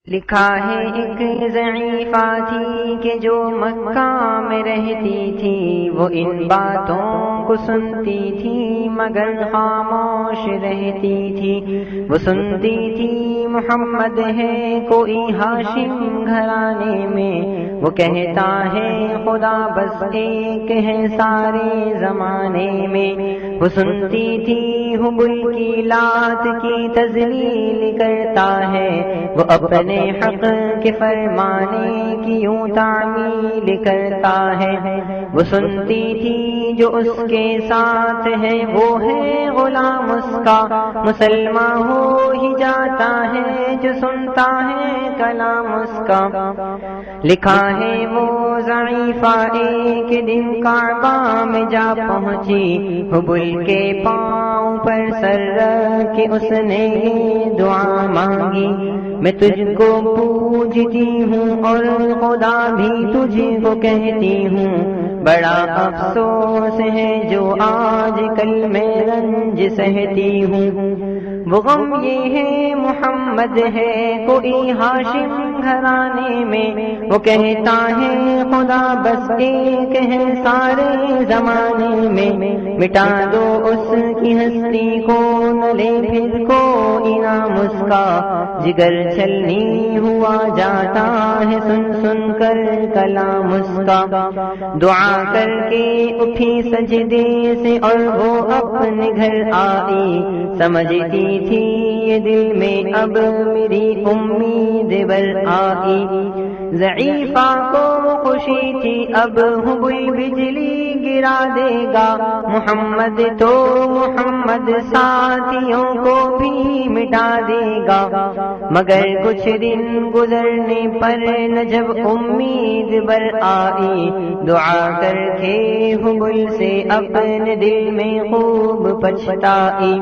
لکھا ہے ایک ضعیفہ تھی کہ جو مکہ میں رہتی تھی، وہ ان باتوں کو سنتی تھی مگر خاموش رہتی تھی۔ وہ سنتی تھی محمد ہے کوئی ہاشم گھرانے میں، وہ کہتا ہے خدا بس ایک ہے سارے زمانے میں۔ وہ سنتی تھی حبل کی لات کی تذلیل کرتا ہے، وہ اپنے حق کے فرمانے کی یوں تعمیل کرتا ہے۔ وہ سنتی تھی جو اس کے ساتھ ہے وہ ہے غلام اس کا، مسلمان ہو ہی جاتا ہے جو سنتا ہے کلام اس کا۔ لکھا ہے وہ ضعیفہ ایک دن کعبہ میں جا پہنچی، حبل کے پاؤں پر سر رکھ کے اس نے یہ دعا مانگی، میں تجھ کو پوجتی ہوں اور خدا بھی تجھ کو کہتی ہوں، بڑا افسوس ہے جو آج کل میں رنج سہتی ہوں۔ وہ غم یہ ہے محمد ہے کوئی ہاشم گھرانے میں، وہ کہتا ہے خدا بس ایک ہے سارے زمانے میں۔ مٹا دو اس کی ہستی کو نہ لے پھر کو انعام اس کا، جگر چھلنی ہوا جاتا ہے سن سن کر کلام اس کا۔ دعا کر کے اٹھی سجدے سے اور وہ اپنے گھر آئی، سمجھتی تھی یہ دل میں اب میری امید بر آئی۔ ضعیفہ کو خوشی تھی اب حبل بجلی گرا دے گا، محمد تو محمد ساتھیوں کو بھی مٹا دے گا۔ مگر کچھ دن گزرنے پر نہ جب امید بر آئی، دعا کر کے حبل سے اپنے دل میں خوب پچھتائی۔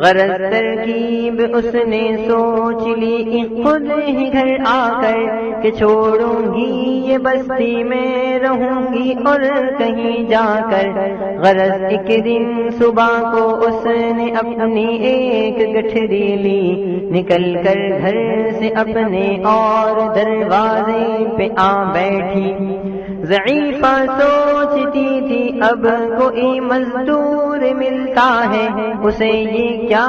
غرض ترکیب اس نے سوچ لی خود ہی گھر آ کر کہ چھوڑوں گی یہ بستی میں رہوں گی اور کہیں جا کر۔ غرض ایک دن صبح کو اس نے اپنی ایک گٹھری لی، نکل کر گھر سے اپنے اور دروازے پہ آ بیٹھی۔ ضعیفہ سوچتی تھی اب کوئی مزدور ملتا ہے، اسے یہ کیا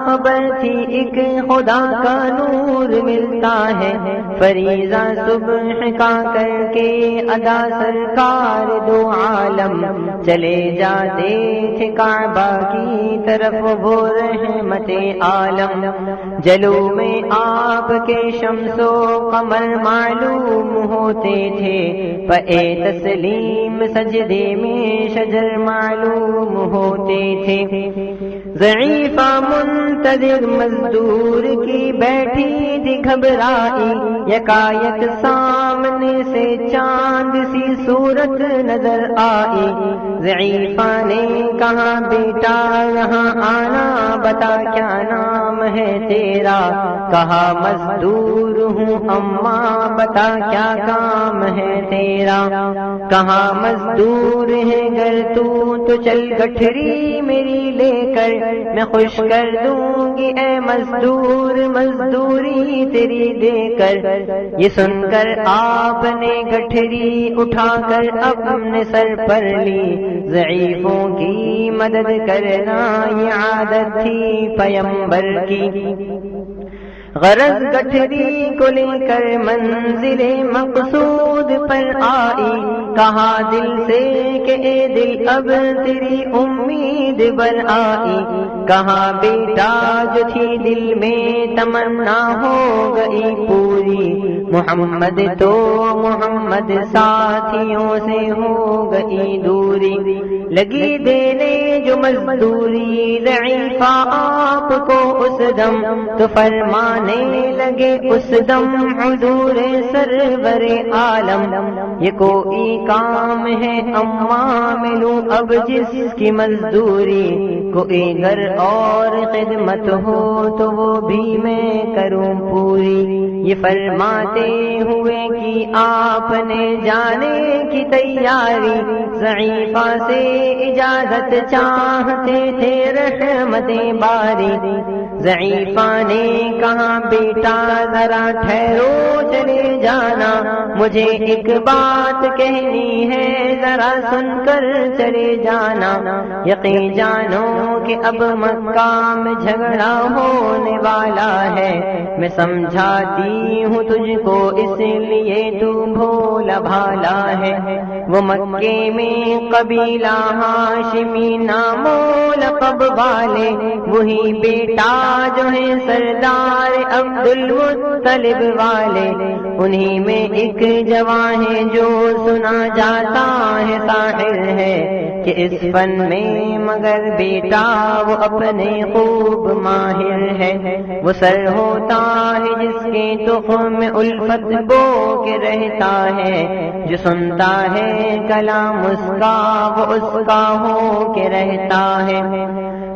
خبر تھی ایک خدا کا نور ملتا ہے۔ فریضہ صبح کا کر کے ادا سرکار دو عالم چلے جاتے تھے کعبہ کی طرف وہ رحمت عالم۔ جلو میں آپ کے شمس و قمر معلوم ہوتے تھے، پے تسلیم سجدے میں شجر معلوم ہوتے تھے۔ ضعیفہ منتظر مزدور کی بیٹھی تھی گھبرائی، یکایک سامنے سے چاند سی صورت نظر آئی۔ ضعیفہ نے کہا بیٹا یہاں آنا، بتا کیا نام ہے تیرا؟ کہا مزدور ہوں اماں، بتا کیا کام ہے تیرا؟ کہا مزدور ہے گر تو چل گٹھری میری لے کر، میں خوش کر دوں گی اے مزدور مزدوری تیری دے کر۔ یہ سن کر آپ نے گٹھری اٹھا کر اپنے سر پر لی، ضعیفوں کی مدد کرنا یہ عادت تھی پیمبر کی۔ غرض گٹھری کو لے کر منزل مقصود پر آئی، کہا دل سے کہ اے دل اب تیری امید بر آئی۔ کہا بیٹا جو تھی دل میں تمنا ہو گئی پوری، محمد تو محمد ساتھیوں سے ہو گئی دوری۔ لگی دینے جو مزدوری ضعیفہ آپ کو اس دم، تو فرمانے لگے اس دم حضور سرور عالم، یہ کوئی کام ہے اماں ملوں اب جس کی مزدوری، کوئی گھر اور خدمت ہو تو وہ بھی میں کروں پوری۔ یہ فرماتے ہوئے کہ آپ نے جانے کی تیاری، ضعیفہ سے اجازت چاہتے تھے رحمت باری۔ ضعیفہ نے کہا بیٹا ذرا ٹھہرو چلے جانا، مجھے ایک بات کہنی ہے ذرا سن کر چلے جانا، یقین جانو کہ اب مکہ میں جھگڑا ہونے والا ہے، میں سمجھاتی ہوں تجھ کو اس لیے تو بھولا بھالا ہے۔ وہ مکے میں قبیلہ ہاشمی نام و لقب والے، وہی بیٹا جو ہے سردار عبد المطلب والے، انہی میں ایک جوان ہے جو سنا جاتا ہے ساحر ہے، کہ اس فن میں مگر بیٹا وہ اپنے خوب ماہر ہے۔ وہ سر ہوتا ہے جس کے تخم میں الفت بو کے رہتا ہے، جو سنتا ہے کلام اس کا وہ اس کا ہو کے رہتا ہے۔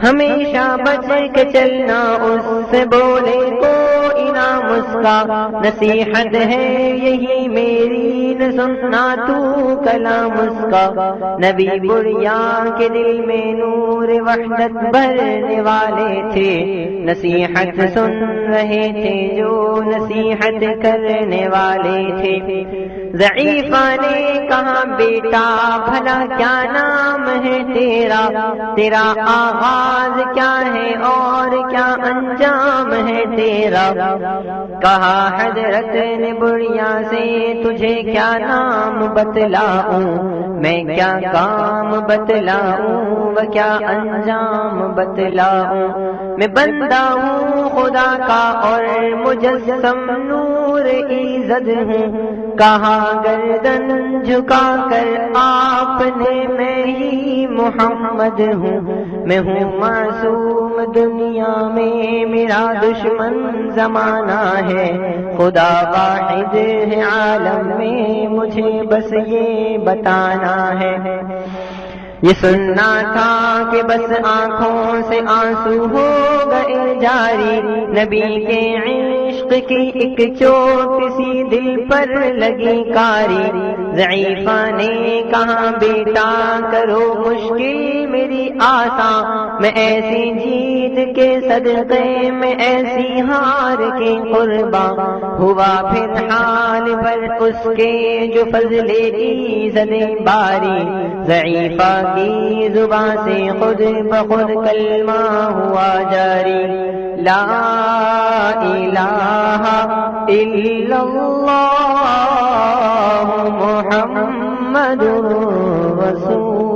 ہمیشہ بچ کے چلنا اس سے بولے کوئی نام اس کا، نصیحت ہے یہی میری نہ سننا تو کلام اس کا۔ نبی بڑیا کے دل میں نور وحدت بھرنے والے تھے، نصیحت سن رہے تھے جو نصیحت کرنے والے تھے۔ ضعیفہ نے کہا بیٹا بھلا کیا نام ہے تیرا، تیرا آغاز کیا ہے اور کیا انجام ہے تیرا؟ کہا حضرت نے بڑیا سے تجھے کیا نام بتلاؤں، میں کیا کام بتلاؤں و کیا انجام بتلاؤں؟ میں بندہ ہوں خدا کا اور مجسم نور ایزد ہوں، کہا گردن جھکا کر آپ نے میں ہی محمد ہوں، میں ہوں معصوم دنیا میں میرا دشمن زمانہ ہے، خدا واحد ہے عالم میں مجھے بس یہ بتانا ہے۔ یہ سننا تھا کہ بس آنکھوں سے آنسو ہو گئے جاری، نبی کے عشق کی ایک چوٹ سی دل پر لگی کاری۔ ضعیفہ نے کہا بیٹا کرو مشکل میری آسان، میں ایسی جیت کے صدقے میں ایسی ہار کے قربان، ہوا پھر حال پر اس کے جو فضل ایزد باری۔ ضعیفہ کی زبان سے خود بخود کلمہ ہوا جاری، لا الہ الا اللہ محمد رسول